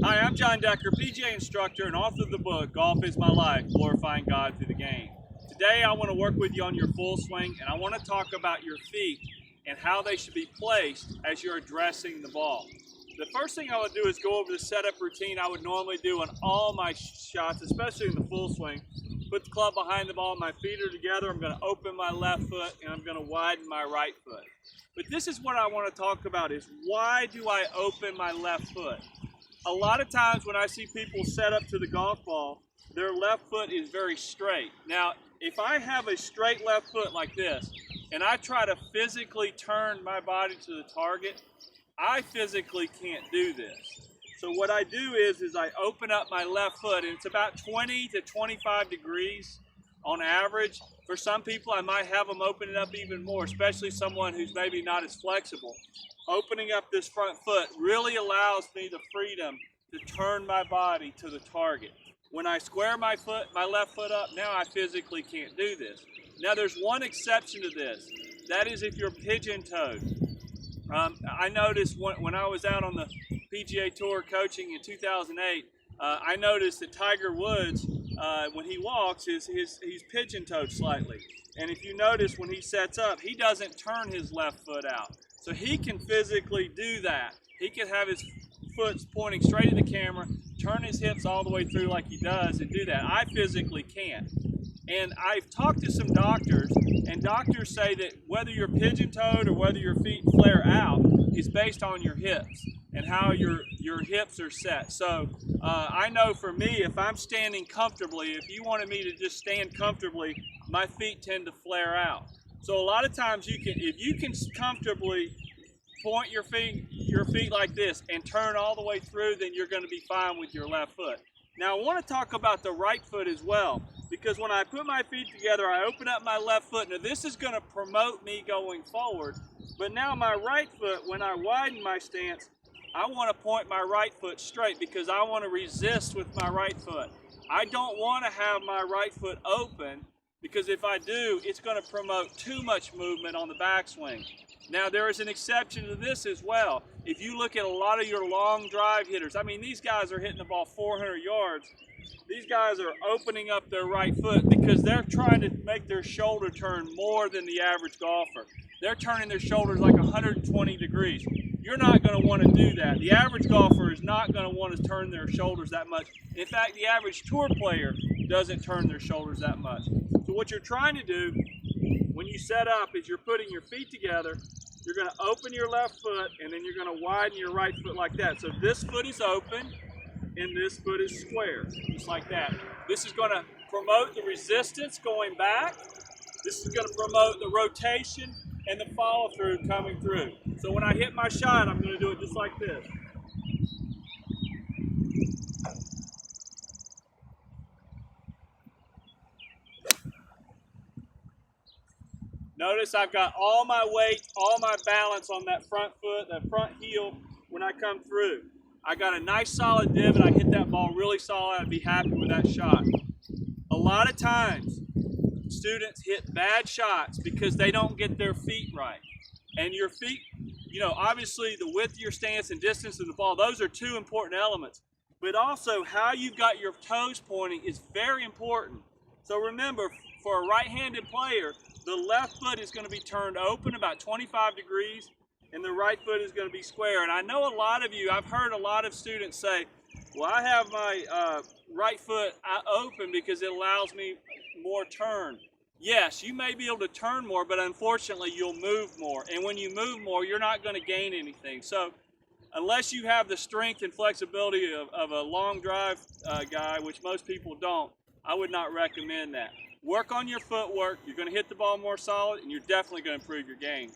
Hi, I'm John Decker, PGA instructor and author of the book, Golf is My Life, Glorifying God Through the Game. Today I want to work with you on your full swing, and I want to talk about your feet and how they should be placed as you're addressing the ball. The first thing I would do is go over the setup routine I would normally do on all my shots, especially in the full swing. Put the club behind the ball, my feet are together, I'm going to open my left foot and I'm going to widen my right foot. But this is what I want to talk about is why do I open my left foot? A lot of times when I see people set up to the golf ball, their left foot is very straight. Now, if I have a straight left foot like this, and I try to physically turn my body to the target, I physically can't do this. So what I do is I open up my left foot, and it's about 20 to 25 degrees on average. For some people, I might have them open it up even more, especially someone who's maybe not as flexible. Opening up this front foot really allows me the freedom to turn my body to the target. When I square my left foot up, now I physically can't do this. Now there's one exception to this. That is if you're pigeon-toed. I noticed when I was out on the PGA Tour coaching in 2008, I noticed that Tiger Woods, when he walks, he's pigeon-toed slightly. And if you notice when he sets up, he doesn't turn his left foot out. So he can physically do that. He can have his foot pointing straight at the camera, turn his hips all the way through like he does and do that. I physically can't. And I've talked to some doctors, and doctors say that whether you're pigeon-toed or whether your feet flare out is based on your hips and how your hips are set. So I know for me, if I'm standing comfortably, if you wanted me to just stand comfortably, my feet tend to flare out. So a lot of times if you can comfortably point your feet like this and turn all the way through, then you're going to be fine with your left foot. Now I want to talk about the right foot as well, because when I put my feet together, I open up my left foot. Now this is going to promote me going forward, but now my right foot, when I widen my stance, I want to point my right foot straight because I want to resist with my right foot. I don't want to have my right foot open, because if I do, it's going to promote too much movement on the backswing. Now there is an exception to this as well. If you look at a lot of your long drive hitters, I mean these guys are hitting the ball 400 yards. These guys are opening up their right foot because they're trying to make their shoulder turn more than the average golfer. They're turning their shoulders like 120 degrees. You're not going to want to do that. The average golfer is not going to want to turn their shoulders that much. In fact, the average tour player doesn't turn their shoulders that much. So what you're trying to do when you set up is you're putting your feet together, you're going to open your left foot, and then you're going to widen your right foot like that. So this foot is open, and this foot is square, just like that. This is going to promote the resistance going back. This is going to promote the rotation and the follow-through coming through. So when I hit my shot, I'm going to do it just like this. Notice I've got all my weight, all my balance on that front foot, that front heel when I come through. I got a nice solid divot. I hit that ball really solid. I'd be happy with that shot. A lot of times, students hit bad shots because they don't get their feet right. And your feet, you know, obviously the width of your stance and distance of the ball, those are two important elements. But also how you've got your toes pointing is very important. So remember, for a right-handed player, the left foot is going to be turned open about 25 degrees, and the right foot is going to be square. And I know a lot of you, I've heard a lot of students say, well, I have my right foot open because it allows me more turn. Yes, you may be able to turn more, but unfortunately you'll move more. And when you move more, you're not going to gain anything. So unless you have the strength and flexibility of a long drive guy, which most people don't, I would not recommend that. Work on your footwork. You're going to hit the ball more solid, and you're definitely going to improve your game.